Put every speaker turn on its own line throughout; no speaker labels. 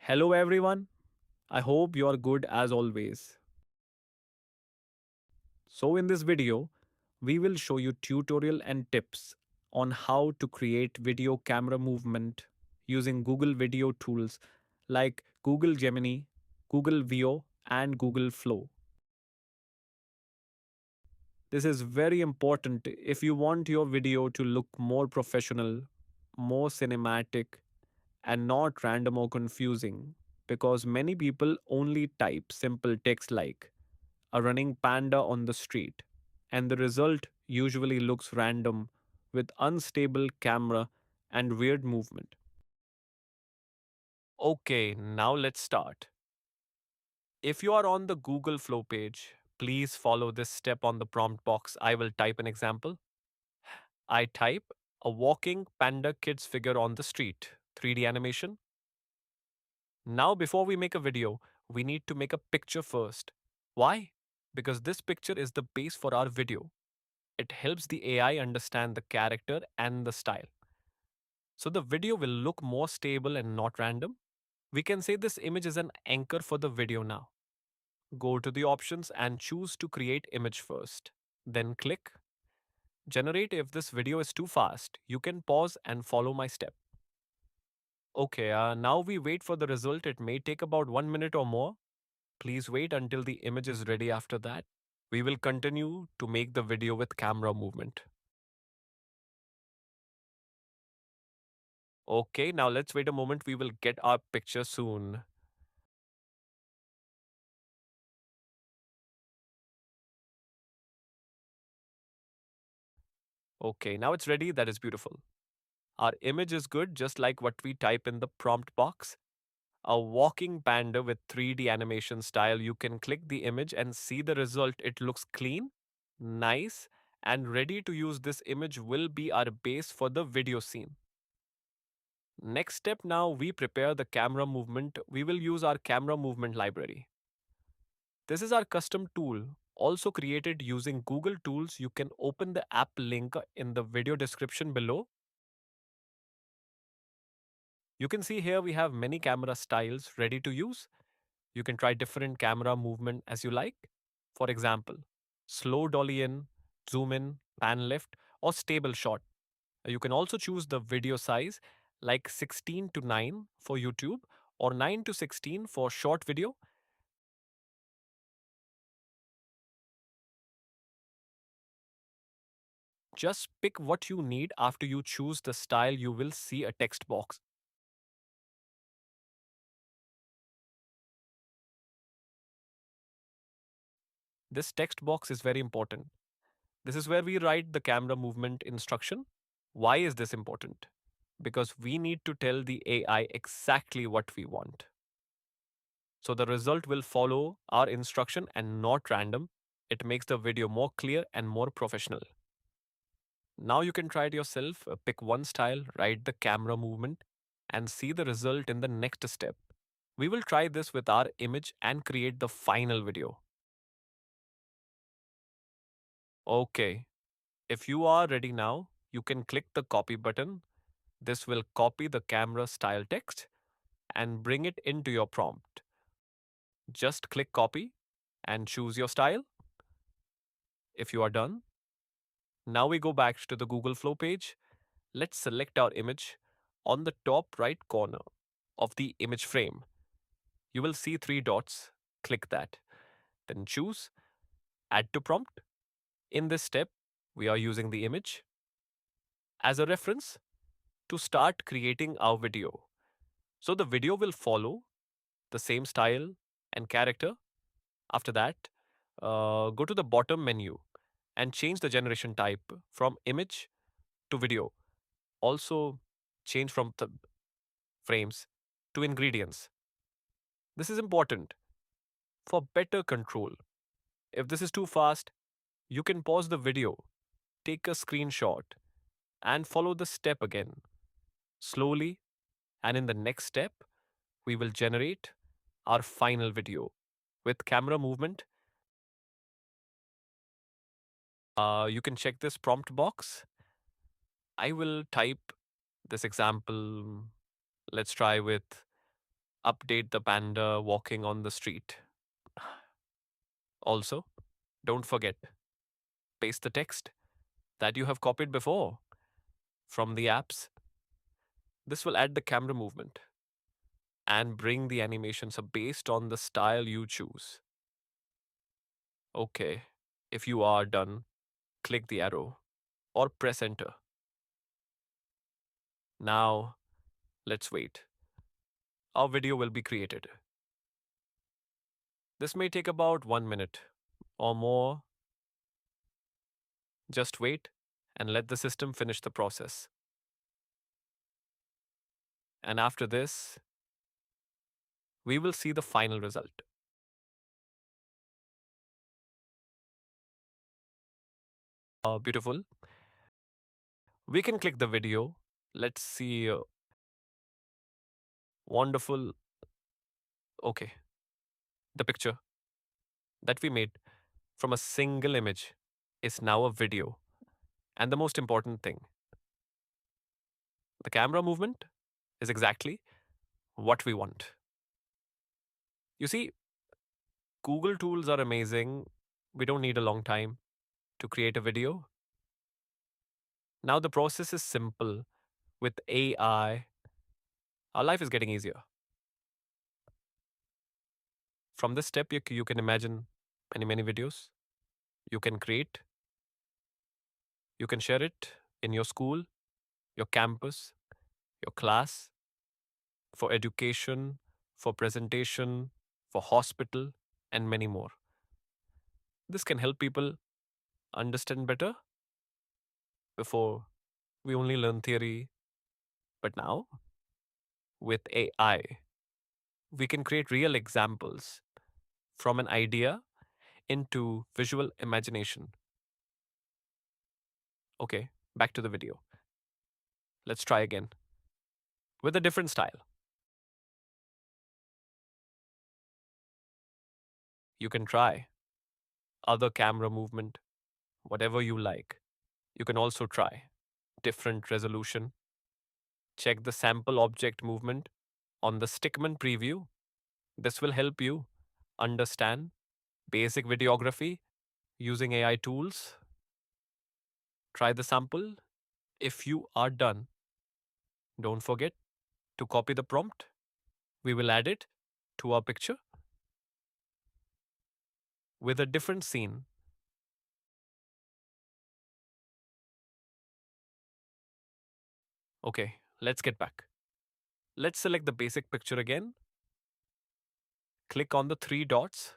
Hello everyone. I hope you are good as always. So in this video, we will show you tutorial and tips on how to create video camera movement using Google video tools like Google Gemini, Google Veo and Google Flow. This is very important if you want your video to look more professional, more cinematic and not random or confusing because many people only type simple text like a running panda on the street, and the result usually looks random with unstable camera and weird movement. Okay, now let's start. If you are on the Google Flow page, please follow this step on the prompt box. I will type an example. I type a walking panda kids figure on the street, 3D animation. Now, before we make a video, we need to make a picture first. Why? Because this picture is the base for our video. It helps the AI understand the character and the style. So the video will look more stable and not random. We can say this image is an anchor for the video now. Go to the options and choose to create image first. Then click generate. If this video is too fast, you can pause and follow my step. Okay, now we wait for the result. It may take about 1 minute or more. Please wait until the image is ready. After that, we will continue to make the video with camera movement. Okay, now let's wait a moment. We will get our picture soon. Okay, now it's ready. That is beautiful. Our image is good, just like what we type in the prompt box. A walking panda with 3D animation style. You can click the image and see the result. It looks clean, nice, and ready to use. This image will be our base for the video scene. Next step, now we prepare the camera movement. We will use our camera movement library. This is our custom tool, also created using Google Tools. You can open the app link in the video description below. You can see here we have many camera styles ready to use. You can try different camera movement as you like. For example, slow dolly in, zoom in, pan left, or stable shot. You can also choose the video size like 16 to 9 for YouTube or 9 to 16 for short video. Just pick what you need. After you choose the style, you will see a text box. This text box is very important. This is where we write the camera movement instruction. Why is this important? Because we need to tell the AI exactly what we want. So the result will follow our instruction and not random. It makes the video more clear and more professional. Now you can try it yourself. Pick one style, write the camera movement, and see the result in the next step. We will try this with our image and create the final video. Okay, if you are ready now, you can click the copy button. This will copy the camera style text and bring it into your prompt. Just click copy and choose your style. If you are done, now we go back to the Google Flow page. Let's select our image. On the top right corner of the image frame, you will see three dots. Click that. Then choose Add to Prompt. In this step, we are using the image as a reference to start creating our video. So the video will follow the same style and character. After that, go to the bottom menu and change the generation type from image to video. Also, change from the frames to ingredients. This is important for better control. If this is too fast, you can pause the video, take a screenshot, and follow the step again. Slowly, and in the next step, we will generate our final video with camera movement. You can check this prompt box. I will type this example. Let's try with update the panda walking on the street. Also, don't forget, paste the text that you have copied before from the apps. This will add the camera movement and bring the animations up based on the style you choose. Okay, if you are done, click the arrow or press enter. Now, let's wait. Our video will be created. This may take about 1 minute or more. Just wait and let the system finish the process. And after this, we will see the final result. Beautiful. We can click the video. Let's see. Wonderful. Okay. The picture that we made from a single image is now a video. And the most important thing, the camera movement is exactly what we want. You see, Google tools are amazing. We don't need a long time to create a video. Now the process is simple. With AI, our life is getting easier. From this step, you can imagine many videos. You can create, you can share it in your school, your campus, your class, for education, for presentation, for hospital, and many more. This can help people understand better. Before, we only learn theory, but now, with AI, we can create real examples from an idea into visual imagination. Okay, back to the video. Let's try again with a different style. You can try other camera movement, whatever you like. You can also try different resolution. Check the sample object movement on the Stickman preview. This will help you understand basic videography using AI tools. Try the sample. If you are done, don't forget to copy the prompt. We will add it to our picture with a different scene. Okay, let's get back. Let's select the basic picture again. Click on the three dots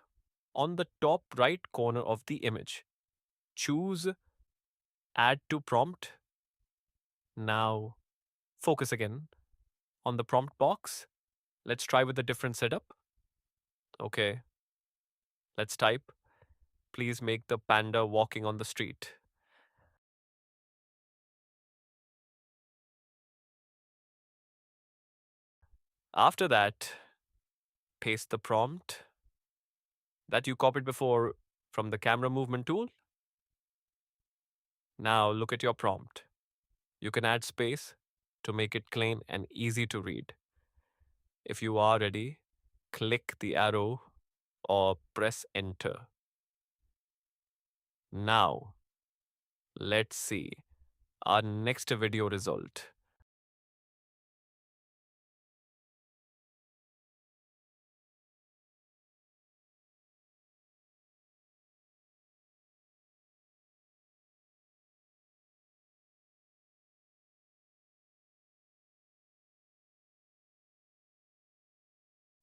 on the top right corner of the image. Choose Add to Prompt. Now, focus again on the prompt box. Let's try with a different setup. Okay, let's type. Please make the panda walking on the street. After that, paste the prompt that you copied before from the camera movement tool. Now look at your prompt. You can add space to make it clean and easy to read. If you are ready, click the arrow or press enter. Now, let's see our next video result.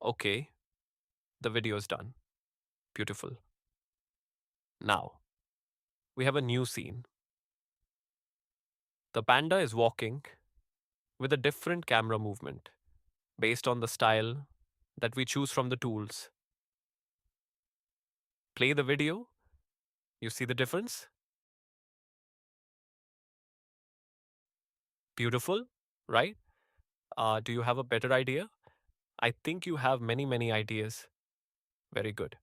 Okay, the video is done. Beautiful. Now, we have a new scene. The panda is walking with a different camera movement based on the style that we choose from the tools. Play the video. You see the difference? Beautiful, right? Do you have a better idea? I think you have many ideas. Very good.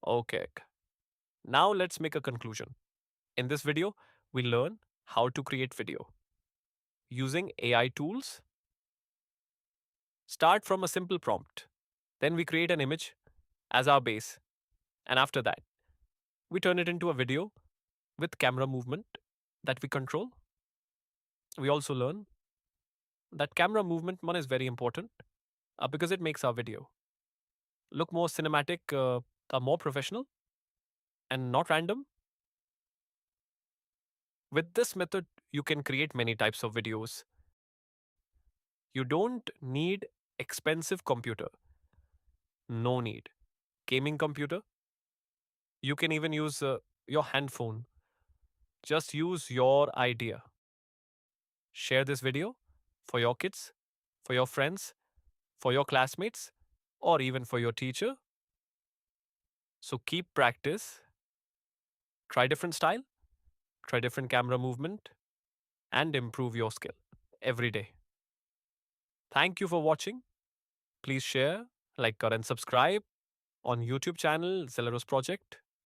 Okay. Now let's make a conclusion. In this video, we learn how to create video using AI tools Start from a simple prompt. Then we create an image as our base. And after that, we turn it into a video with camera movement that we control. We also learn that camera movement one is very important because it makes our video look more cinematic, more professional, and not random. With this method, you can create many types of videos. You don't need expensive computer. No need. Gaming computer. You can even use your handphone. Just use your idea. Share this video for your kids, for your friends, for your classmates, or even for your teacher. So keep practice. Try different style, try different camera movement, and improve your skill every day. Thank you for watching. Please share, like, and subscribe on YouTube channel Zelleros Project.